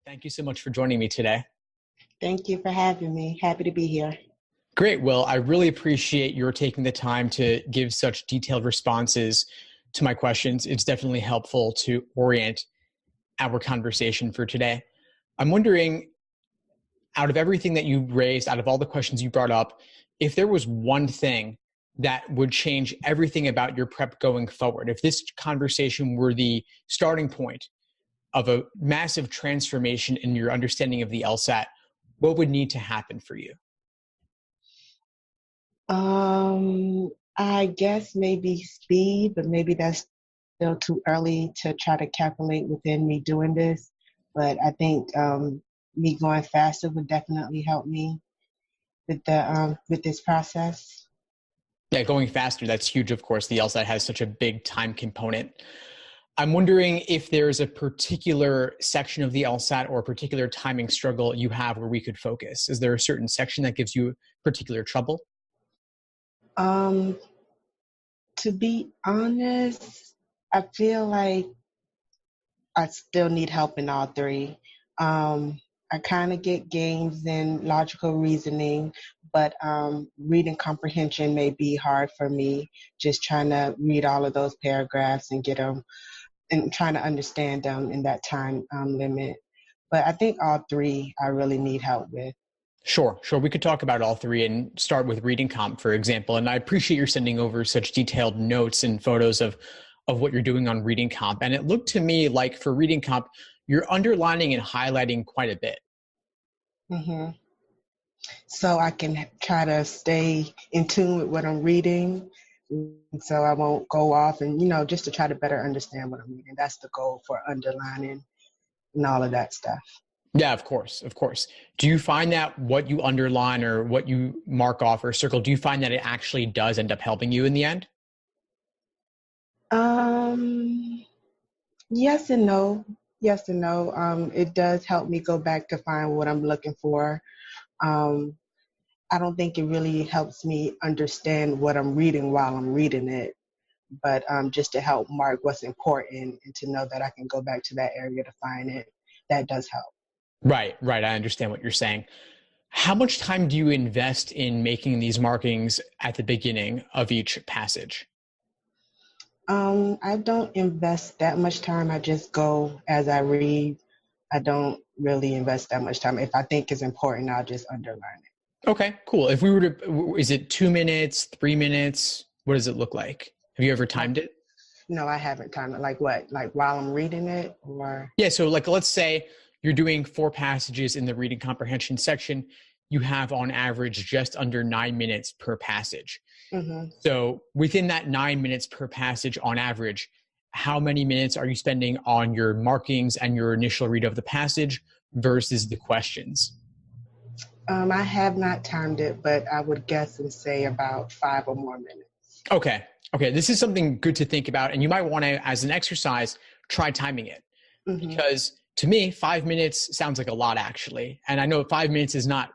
Thank you so much for joining me today. Thank you for having me. Happy to be here. Great. Well, I really appreciate your taking the time to give such detailed responses to my questions. It's definitely helpful to orient our conversation for today. I'm wondering, out of everything that you raised, out of all the questions you brought up, if there was one thing that would change everything about your prep going forward, if this conversation were the starting point of a massive transformation in your understanding of the LSAT, what would need to happen for you? I guess maybe speed, but maybe that's still too early to try to calculate within me doing this. But I think me going faster would definitely help me with this process. Yeah, going faster, that's huge, of course. The LSAT has such a big time component. I'm wondering if there's a particular section of the LSAT or a particular timing struggle you have where we could focus. Is there a certain section that gives you particular trouble? To be honest, I feel like I still need help in all three. I kind of get gains in logical reasoning, but reading comprehension may be hard for me, just trying to read all of those paragraphs and get them and trying to understand them in that time limit. But I think all three I really need help with. Sure. We could talk about all three and start with reading comp, for example. And I appreciate your sending over such detailed notes and photos of what you're doing on reading comp. And it looked to me like for reading comp, you're underlining and highlighting quite a bit. Mm-hmm. So I can try to stay in tune with what I'm reading, so I won't go off and, just to try to better understand what I'm reading. That's the goal for underlining and all of that stuff. Yeah, of course. Do you find that what you underline or what you mark off or circle, do you find that it actually does end up helping you in the end? Yes and no. It does help me go back to find what I'm looking for. I don't think it really helps me understand what I'm reading while I'm reading it, but just to help mark what's important and to know that I can go back to that area to find it, that does help. Right. I understand what you're saying. How much time do you invest in making these markings at the beginning of each passage? I don't invest that much time. I just go as I read. I don't really invest that much time. If I think it's important, I'll just underline it. Okay, cool. If we were to, is it 2 minutes, 3 minutes? What does it look like? Have you ever timed it? No, I haven't timed it. Like what? Like while I'm reading it or? Yeah, so like let's say you're doing 4 passages in the reading comprehension section. You have on average just under 9 minutes per passage. Mm-hmm. So within that 9 minutes per passage on average, how many minutes are you spending on your markings and your initial read of the passage versus the questions? I have not timed it, but I would guess and say about 5 or more minutes. Okay. This is something good to think about. And you might want to, as an exercise, try timing it. Mm-hmm. Because to me, 5 minutes sounds like a lot, actually. And I know 5 minutes is not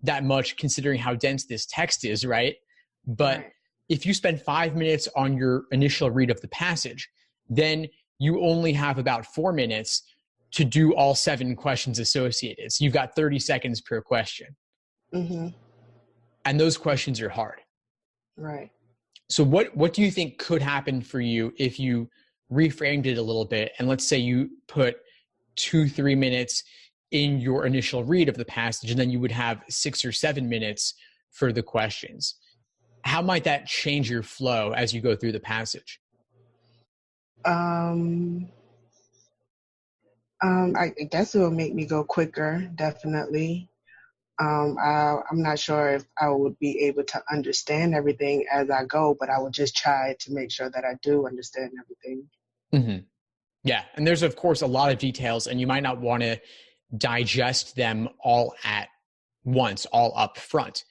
that much considering how dense this text is, right? But right. If you spend 5 minutes on your initial read of the passage, then you only have about 4 minutes to do all 7 questions associated. So you've got 30 seconds per question. Mm-hmm. And those questions are hard. Right. So what do you think could happen for you if you reframed it a little bit? And let's say you put 2-3 minutes in your initial read of the passage, and then you would have 6 or 7 minutes for the questions. How might that change your flow as you go through the passage? I guess it will make me go quicker, definitely. I'm not sure if I would be able to understand everything as I go, but I would just try to make sure that I do understand everything. Mm-hmm. Yeah, and there's, of course, a lot of details, and you might not want to digest them all at once, all up front.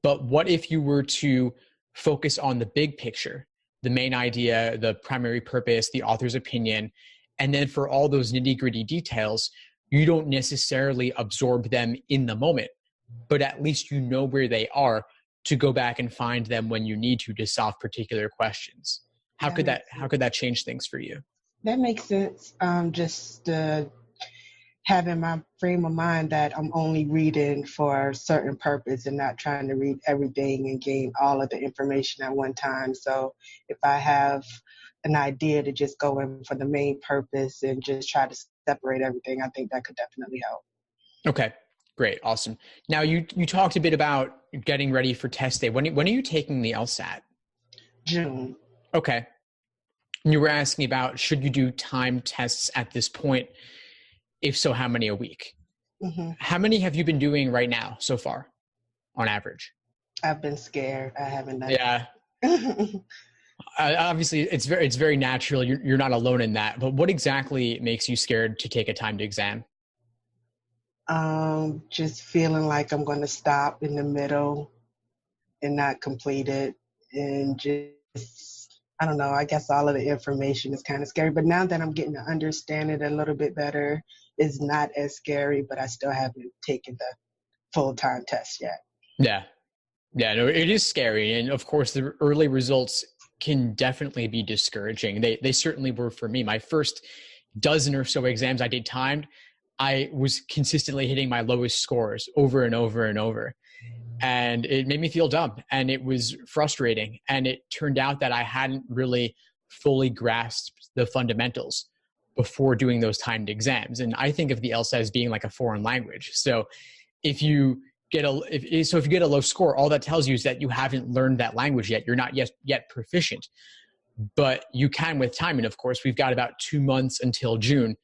But what if you were to focus on the big picture, the main idea, the primary purpose, the author's opinion, and then for all those nitty-gritty details, you don't necessarily absorb them in the moment, but at least you know where they are to go back and find them when you need to solve particular questions. How could that change things for you? That makes sense. Just having my frame of mind that I'm only reading for a certain purpose and not trying to read everything and gain all of the information at one time. So if I have an idea to just go in for the main purpose and just try to separate everything, I think that could definitely help. Okay, great. Awesome. Now you talked a bit about getting ready for test day. When are you taking the LSAT? June. Okay. You were asking about, should you do timed tests at this point? If so, how many a week? Mm-hmm. How many have you been doing right now so far on average? I've been scared. I haven't done it. Obviously, it's very natural. You're not alone in that. But what exactly makes you scared to take a timed exam? Just feeling like I'm going to stop in the middle and not complete it. And just, I don't know, I guess all of the information is kind of scary. But now that I'm getting to understand it a little bit better, it's not as scary, but I still haven't taken the full-time test yet. Yeah, no, it is scary. And of course, the early results can definitely be discouraging. They certainly were for me. My first dozen or so exams I did timed, I was consistently hitting my lowest scores over and over and over. And it made me feel dumb, and it was frustrating. And it turned out that I hadn't really fully grasped the fundamentals before doing those timed exams. And I think of the LSAT as being like a foreign language. So if you get a low score, all that tells you is that you haven't learned that language yet. You're not yet proficient, but you can with time. And of course, we've got about 2 months until June,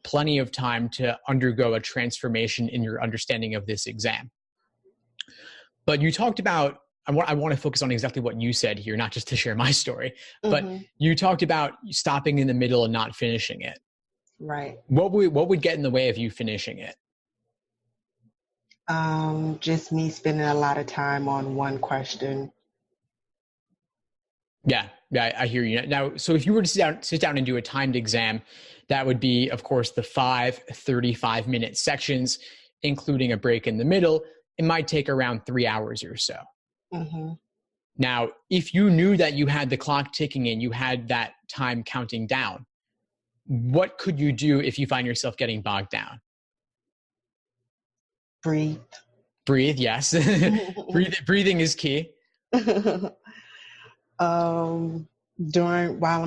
plenty of time to undergo a transformation in your understanding of this exam. But you talked about, I want to focus on exactly what you said here, not just to share my story, but you talked about stopping in the middle and not finishing it. Right. What would get in the way of you finishing it? Just me spending a lot of time on one question. Yeah, I hear you. Now, so if you were to sit down and do a timed exam, that would be, of course, the 5 35-minute sections, including a break in the middle. It might take around 3 hours or so. Mm-hmm. Now, if you knew that you had the clock ticking and you had that time counting down, what could you do if you find yourself getting bogged down? Breathe. Breathe, yes. Breathing is key. While I'm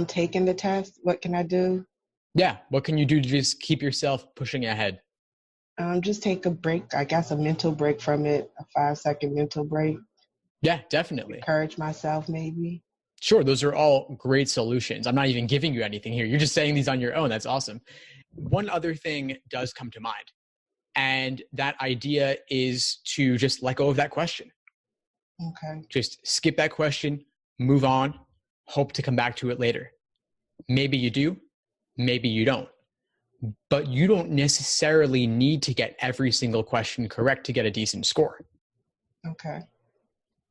taking the test, what can I do? Yeah, what can you do to just keep yourself pushing ahead? Just take a break, I guess a mental break from it, a 5-second mental break. Yeah, definitely. Encourage myself, maybe. Sure, those are all great solutions. I'm not even giving you anything here. You're just saying these on your own. That's awesome. One other thing does come to mind, and that idea is to just let go of that question. Okay. Just skip that question, move on, hope to come back to it later. Maybe you do, maybe you don't. But you don't necessarily need to get every single question correct to get a decent score. Okay.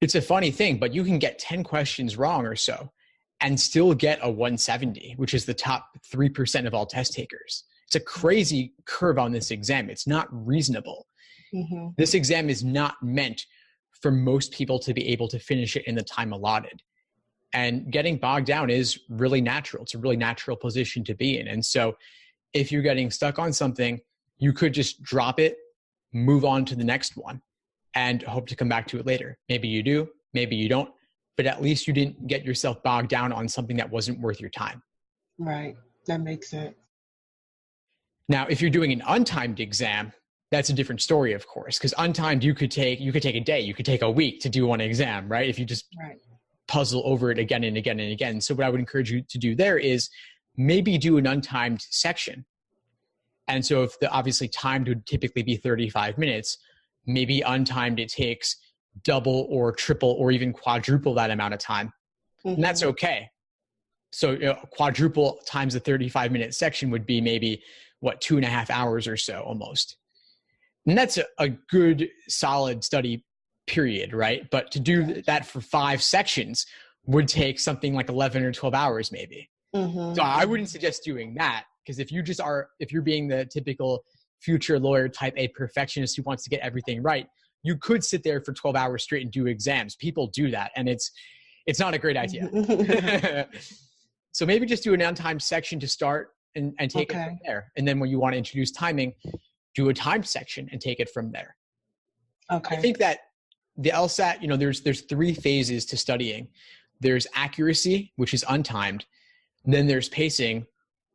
It's a funny thing, but you can get 10 questions wrong or so and still get a 170, which is the top 3% of all test takers. It's a crazy curve on this exam. It's not reasonable. Mm-hmm. This exam is not meant for most people to be able to finish it in the time allotted. And getting bogged down is really natural. It's a really natural position to be in. And so if you're getting stuck on something, you could just drop it, move on to the next one, and hope to come back to it later. Maybe you do, maybe you don't, but at least you didn't get yourself bogged down on something that wasn't worth your time. Right. That makes sense. Now, if you're doing an untimed exam, that's a different story, of course, because untimed, you could take a day, you could take a week to do one exam, right? If you just puzzle over it again and again and again. So what I would encourage you to do there is maybe do an untimed section. And so if obviously timed would typically be 35 minutes, maybe untimed it takes double or triple or even quadruple that amount of time. Mm-hmm. And that's okay. So quadruple times the 35-minute section would be maybe 2.5 hours or so almost. And that's a good solid study period, right? But to do that for 5 sections would take something like 11 or 12 hours maybe. Mm-hmm. So I wouldn't suggest doing that, because if you're being the typical future lawyer type A perfectionist who wants to get everything right, you could sit there for 12 hours straight and do exams. People do that, and it's not a great idea. So maybe just do an untimed section to start, and take it from Okay. there. And then when you want to introduce timing, do a timed section and take it from there. I Okay. think that the LSAT, there's three phases to studying. There's accuracy, which is untimed. Then there's pacing,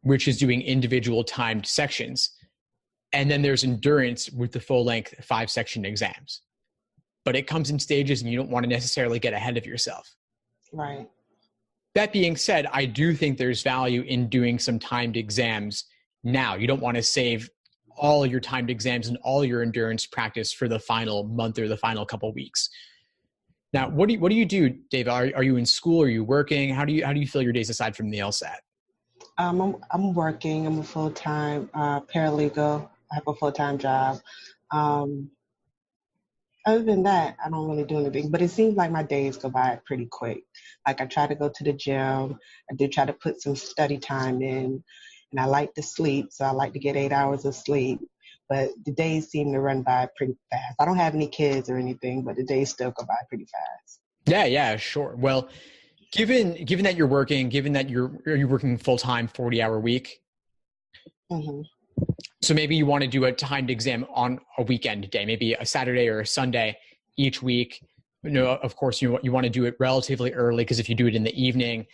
which is doing individual timed sections. And then there's endurance with the full length 5-section exams. But it comes in stages and you don't want to necessarily get ahead of yourself. Right. That being said, I do think there's value in doing some timed exams now. You don't want to save all your timed exams and all your endurance practice for the final month or the final couple weeks. Now, what do you do, Dayva? Are you in school? Are you working? How do you fill your days aside from the LSAT? I'm working. I'm a full-time paralegal. I have a full-time job. Other than that, I don't really do anything. But it seems like my days go by pretty quick. Like I try to go to the gym. I do try to put some study time in. And I like to sleep, so I like to get 8 hours of sleep. But the days seem to run by pretty fast. I don't have any kids or anything, but the days still go by pretty fast. Yeah, sure. Well, given that you're working, given that you're working full-time 40-hour week, Mm-hmm. so maybe you want to do a timed exam on a weekend day, maybe a Saturday or a Sunday each week. Of course, you want to do it relatively early, because if you do it in the evening,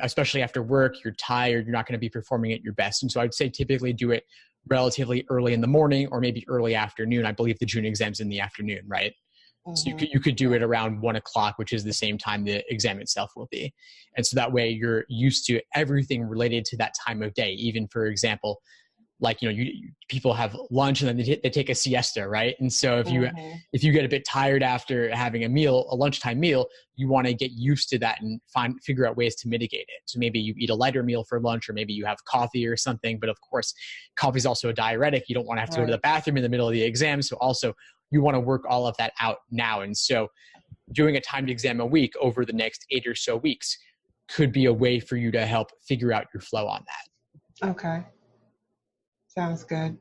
especially after work, you're tired, you're not going to be performing at your best. And so I'd say typically do it relatively early in the morning or maybe early afternoon. I believe the June exam's in the afternoon, right? Mm-hmm. So you could do it around 1 o'clock, which is the same time the exam itself will be. And so that way you're used to everything related to that time of day. Even, for example, like, people have lunch and then they take a siesta, right? And so if you get a bit tired after having a lunchtime meal, you want to get used to that and figure out ways to mitigate it. So maybe you eat a lighter meal for lunch, or maybe you have coffee or something. But of course, coffee is also a diuretic. You don't want to have to go to the bathroom in the middle of the exam. So also you want to work all of that out now. And so doing a timed exam a week over the next 8 or so weeks could be a way for you to help figure out your flow on that. Okay. Sounds good.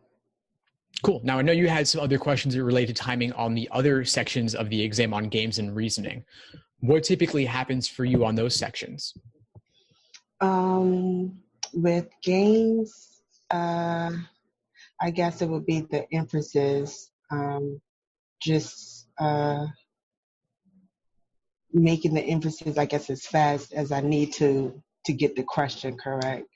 Cool. Now, I know you had some other questions that relate to timing on the other sections of the exam on games and reasoning. What typically happens for you on those sections? With games, I guess it would be the inferences, just making the inferences, I guess, as fast as I need to get the question correct.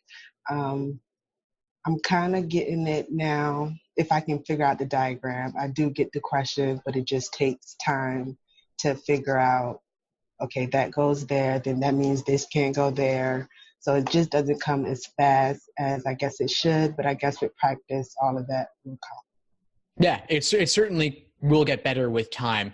I'm kind of getting it now. If I can figure out the diagram, I do get the questions, but it just takes time to figure out, okay, that goes there, then that means this can't go there. So it just doesn't come as fast as I guess it should, but I guess with practice, all of that will come. Yeah, it certainly will get better with time.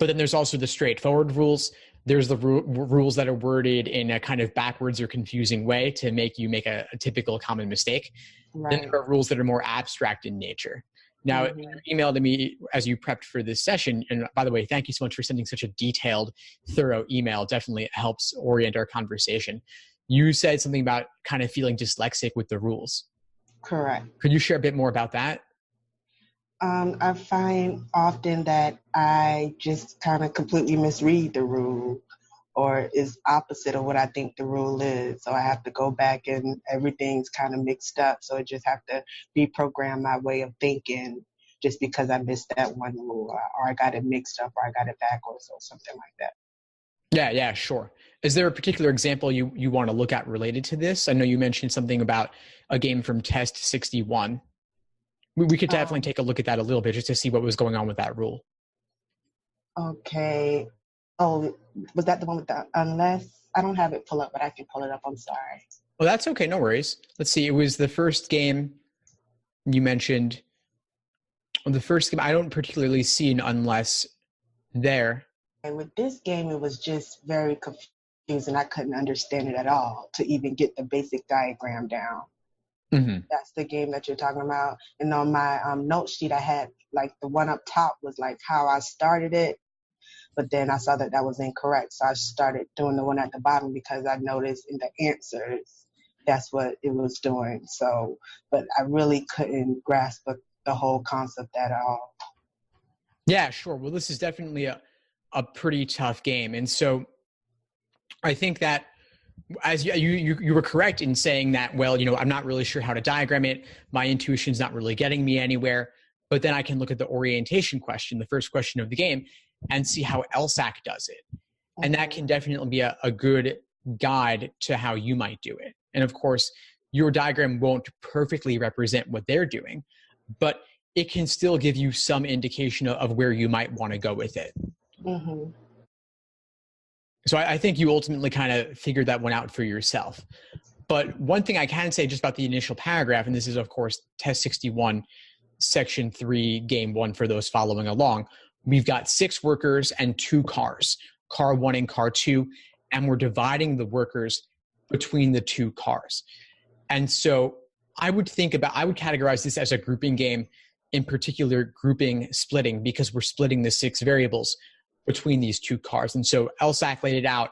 But then there's also the straightforward rules. There's the rules that are worded in a kind of backwards or confusing way to make you make a typical common mistake. Right. Then there are rules that are more abstract in nature. Now, you emailed me as you prepped for this session. And by the way, thank you so much for sending such a detailed, thorough email. It definitely helps orient our conversation. You said something about kind of feeling dyslexic with the rules. Correct. Could you share a bit more about that? I find often that I just kind of completely misread the rule, or is opposite of what I think the rule is. So I have to go back and everything's kind of mixed up. So I just have to reprogram my way of thinking just because I missed that one rule, or I got it mixed up, or I got it backwards, or something like that. Yeah, sure. Is there a particular example you want to look at related to this? I know you mentioned something about a game from Test 61. We could definitely take a look at that a little bit just to see what was going on with that rule. Okay. Oh, was that the one with the unless? I don't have it pull up, but I can pull it up. I'm sorry. Well, that's okay. No worries. Let's see. It was the first game you mentioned. The first game, I don't particularly see an unless there. And with this game, it was just very confusing. I couldn't understand it at all to even get the basic diagram down. Mm-hmm. That's the game that you're talking about. And on my note sheet, I had like the one up top was like how I started it, but then I saw that was incorrect. So I started doing the one at the bottom because I noticed in the answers, that's what it was doing. So, but I really couldn't grasp the whole concept at all. Yeah, sure. Well, this is definitely a pretty tough game. And so I think that as you were correct in saying that, well, I'm not really sure how to diagram it. My intuition's not really getting me anywhere. But then I can look at the orientation question, the first question of the game, and see how LSAC does it. And that can definitely be a good guide to how you might do it. And of course, your diagram won't perfectly represent what they're doing, but it can still give you some indication of where you might want to go with it. Mm-hmm. So I think you ultimately kind of figured that one out for yourself. But one thing I can say just about the initial paragraph, and this is, of course, Test 61, Section 3, Game 1 for those following along. We've got 6 workers and 2 cars, car 1 and car 2, and we're dividing the workers between the 2 cars. And so I would categorize this as a grouping game, in particular grouping splitting, because we're splitting the 6 variables between these 2 cars. And so LSAC laid it out,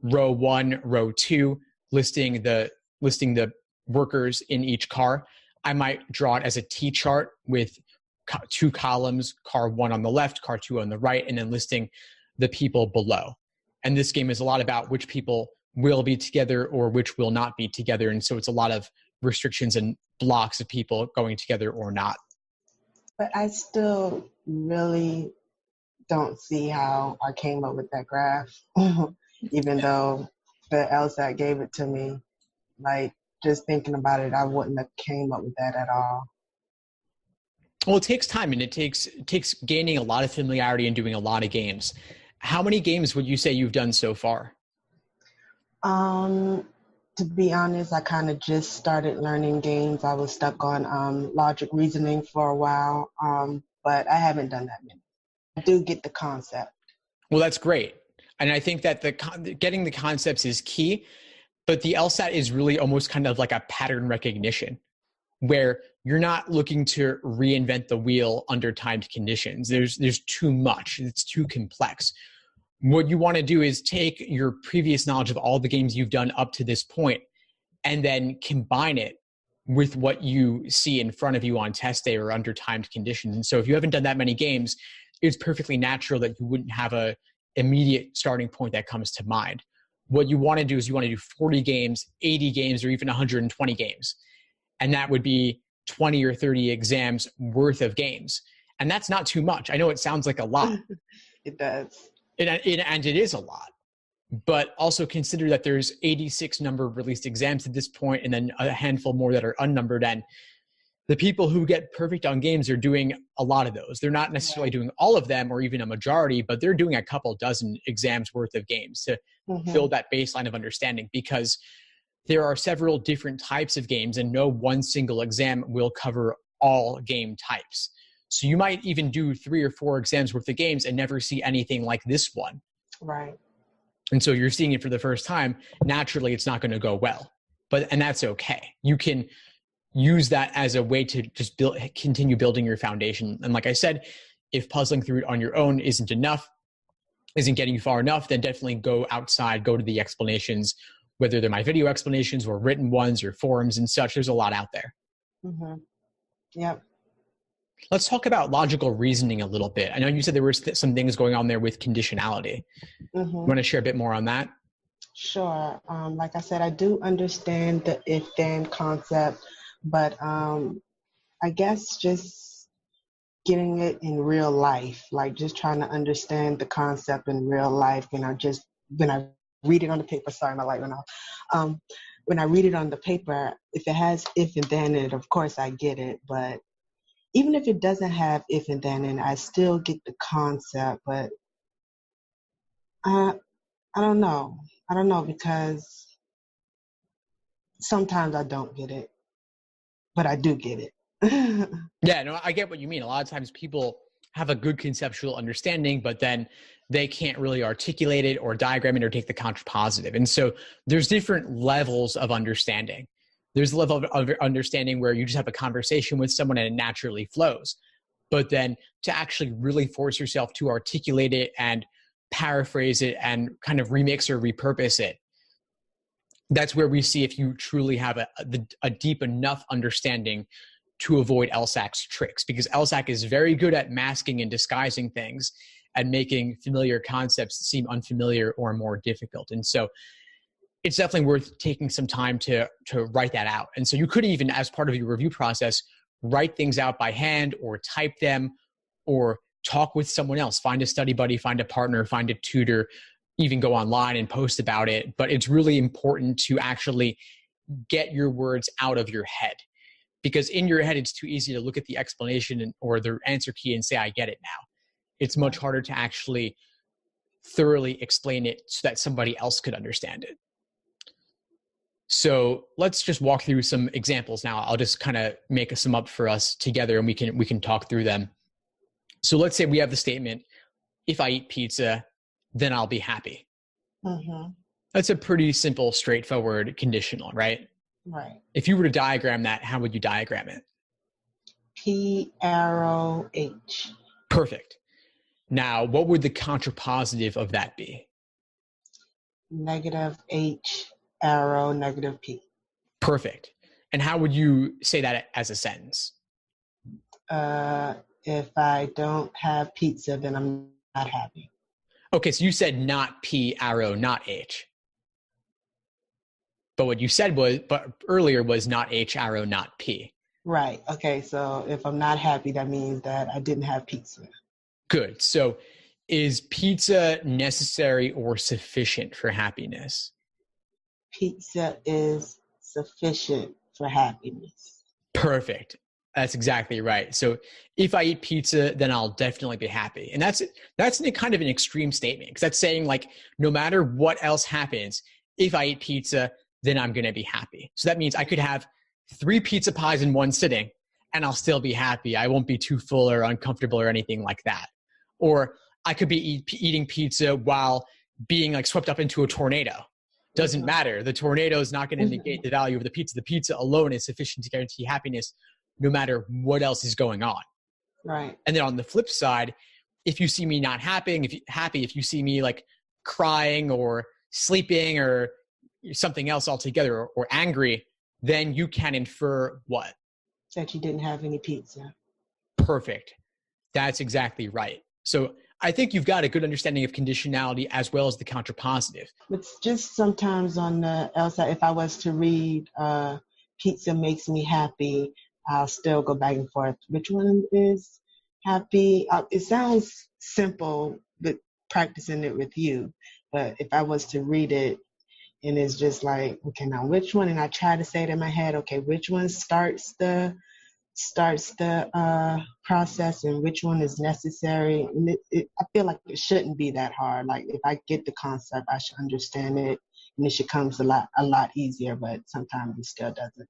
row 1, row 2, listing the workers in each car. I might draw it as a T chart with 2 columns, car 1 on the left, car 2 on the right, and then listing the people below. And this game is a lot about which people will be together or which will not be together. And so it's a lot of restrictions and blocks of people going together or not. But I still really don't see how I came up with that graph, even though the LSAT gave it to me. Like, just thinking about it, I wouldn't have came up with that at all. Well, it takes time, and it takes gaining a lot of familiarity and doing a lot of games. How many games would you say you've done so far? To be honest, I kind of just started learning games. I was stuck on logic reasoning for a while, but I haven't done that many. I do get the concept. Well, that's great. And I think that getting the concepts is key, but the LSAT is really almost kind of like a pattern recognition, where you're not looking to reinvent the wheel under timed conditions. There's too much. It's too complex. What you want to do is take your previous knowledge of all the games you've done up to this point and then combine it with what you see in front of you on test day or under timed conditions. And so if you haven't done that many games, it's perfectly natural that you wouldn't have a immediate starting point that comes to mind. What you want to do is you want to do 40 games, 80 games, or even 120 games. And that would be 20 or 30 exams worth of games. And that's not too much. I know it sounds like a lot. It does. And it is a lot. But also consider that there's 86 numbered released exams at this point, and then a handful more that are unnumbered. And the people who get perfect on games are doing a lot of those. They're not necessarily doing all of them or even a majority, but they're doing a couple dozen exams worth of games to build that baseline of understanding, because there are several different types of games and no one single exam will cover all game types. So you might even do 3 or 4 exams worth of games and never see anything like this one. Right. And so you're seeing it for the first time. Naturally, it's not going to go well, and that's okay. You can use that as a way to just continue building your foundation. And like I said, if puzzling through it on your own isn't getting you far enough, then definitely go outside, go to the explanations, whether they're my video explanations or written ones or forums and such. There's a lot out there. Mm-hmm. Yep. Let's talk about logical reasoning a little bit. I know you said there were some things going on there with conditionality. You want to share a bit more on that? Sure. Like I said, I do understand the if-then concept, but I guess just getting it in real life, like just trying to understand the concept in real life. When I read it on the paper, sorry, my light went off. When I read it on the paper, if it has if and then in it, of course I get it, but even if it doesn't have if and then in it, I still get the concept, but I don't know. I don't know, because sometimes I don't get it, but I do get it. Yeah, no, I get what you mean. A lot of times people have a good conceptual understanding, but then they can't really articulate it or diagram it or take the contrapositive. And so there's different levels of understanding. There's a level of understanding where you just have a conversation with someone and it naturally flows. But then to actually really force yourself to articulate it and paraphrase it and kind of remix or repurpose it, that's where we see if you truly have a deep enough understanding to avoid LSAC's tricks, because LSAC is very good at masking and disguising things and making familiar concepts seem unfamiliar or more difficult. And so it's definitely worth taking some time to write that out. And so you could even, as part of your review process, write things out by hand or type them or talk with someone else. Find a study buddy, find a partner, find a tutor, even go online and post about it. But it's really important to actually get your words out of your head, because in your head, it's too easy to look at the explanation or the answer key and say, I get it now. It's much harder to actually thoroughly explain it so that somebody else could understand it. So let's just walk through some examples now. I'll just kind of make some up for us together and we can talk through them. So let's say we have the statement, if I eat pizza, then I'll be happy. Mm-hmm. That's a pretty simple, straightforward conditional, right? Right. If you were to diagram that, how would you diagram it? P arrow H. Perfect. Now, what would the contrapositive of that be? Negative H arrow negative P. Perfect. And how would you say that as a sentence? If I don't have pizza, then I'm not happy. Okay, so you said not P arrow, not H. But what you said earlier was not H arrow, not P. Right. Okay, so if I'm not happy, that means that I didn't have pizza. Good. So is pizza necessary or sufficient for happiness? Pizza is sufficient for happiness. Perfect. That's exactly right. So if I eat pizza, then I'll definitely be happy. And that's kind of an extreme statement, because that's saying, like, no matter what else happens, if I eat pizza, then I'm going to be happy. So that means I could have 3 pizza pies in one sitting and I'll still be happy. I won't be too full or uncomfortable or anything like that. Or I could be eating pizza while being like swept up into a tornado. Doesn't matter. The tornado is not going to negate the value of the pizza. The pizza alone is sufficient to guarantee happiness no matter what else is going on. Right. And then on the flip side, if you see me not happy, if you see me like crying or sleeping or something else altogether, or angry, then you can infer what? That you didn't have any pizza. Perfect. That's exactly right. So I think you've got a good understanding of conditionality as well as the contrapositive. It's just sometimes on the LSAT, if I was to read pizza makes me happy, I'll still go back and forth. Which one is happy? It sounds simple, but practicing it with you. But if I was to read it, and it's just like, okay, now which one? And I try to say it in my head, okay, which one starts the process and which one is necessary? And I feel like it shouldn't be that hard. Like, if I get the concept, I should understand it, and it should come a lot easier. But sometimes it still doesn't.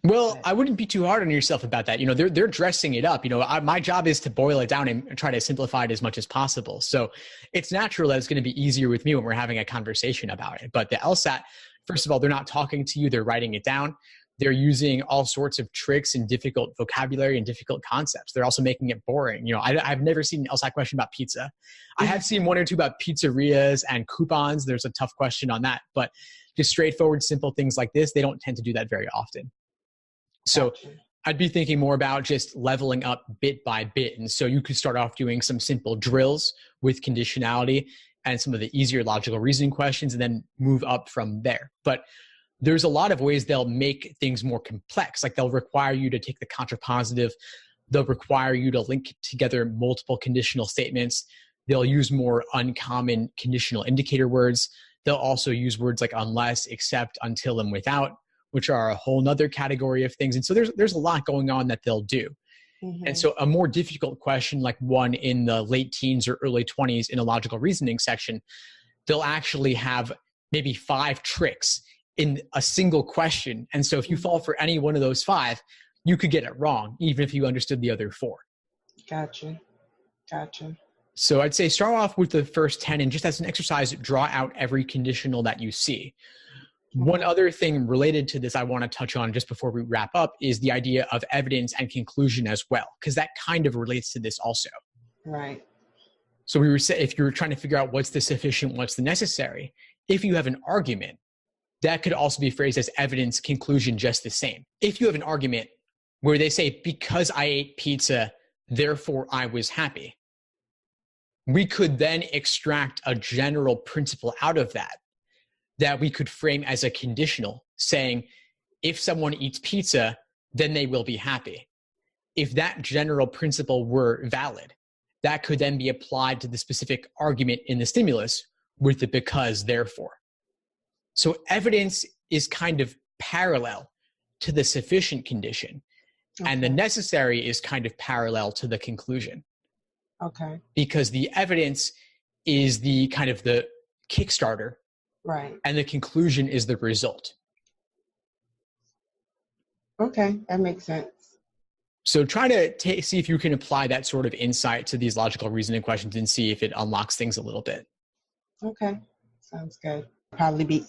Well, I wouldn't be too hard on yourself about that. They're dressing it up. My job is to boil it down and try to simplify it as much as possible. So it's natural that it's going to be easier with me when we're having a conversation about it. But the LSAT, first of all, they're not talking to you. They're writing it down. They're using all sorts of tricks and difficult vocabulary and difficult concepts. They're also making it boring. I've never seen an LSAT question about pizza. I have seen one or two about pizzerias and coupons. There's a tough question on that. But just straightforward, simple things like this, they don't tend to do that very often. So I'd be thinking more about just leveling up bit by bit. And so you could start off doing some simple drills with conditionality and some of the easier logical reasoning questions, and then move up from there. But there's a lot of ways they'll make things more complex. Like, they'll require you to take the contrapositive. They'll require you to link together multiple conditional statements. They'll use more uncommon conditional indicator words. They'll also use words like unless, except, until, and without, which are a whole nother category of things. And so there's a lot going on that they'll do. Mm-hmm. And so a more difficult question, like one in the late teens or early 20s in a logical reasoning section, they'll actually have maybe 5 tricks in a single question. And so if you fall for any one of those 5, you could get it wrong, even if you understood the other 4. Gotcha. So I'd say start off with the first 10, and just as an exercise, draw out every conditional that you see. One other thing related to this I want to touch on just before we wrap up is the idea of evidence and conclusion as well, because that kind of relates to this also. Right. So we were saying, if you're trying to figure out what's the sufficient, what's the necessary, if you have an argument, that could also be phrased as evidence, conclusion, just the same. If you have an argument where they say, because I ate pizza, therefore I was happy, we could then extract a general principle out of that. that we could frame as a conditional, saying, if someone eats pizza, then they will be happy. If that general principle were valid, that could then be applied to the specific argument in the stimulus with the because, therefore. So evidence is kind of parallel to the sufficient condition, and the necessary is kind of parallel to the conclusion. Okay. Because the evidence is the kind of the Kickstarter, right, and the conclusion is the result. Okay, that makes sense. So try to see if you can apply that sort of insight to these logical reasoning questions and see if it unlocks things a little bit. Okay, sounds good. Probably be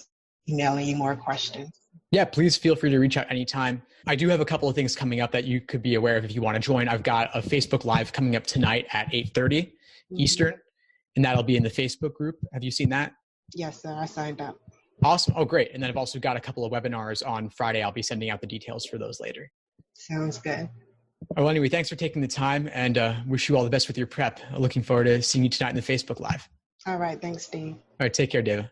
emailing you more questions. Yeah, please feel free to reach out anytime. I do have a couple of things coming up that you could be aware of if you want to join. I've got a Facebook Live coming up tonight at 8:30 Eastern, and that'll be in the Facebook group. Have you seen that? Yes, sir. I signed up. Awesome. Oh, great. And then I've also got a couple of webinars on Friday. I'll be sending out the details for those later. Sounds good. Oh, well, anyway, thanks for taking the time, and wish you all the best with your prep. Looking forward to seeing you tonight in the Facebook Live. All right. Thanks, Steve. All right. Take care, Dayva.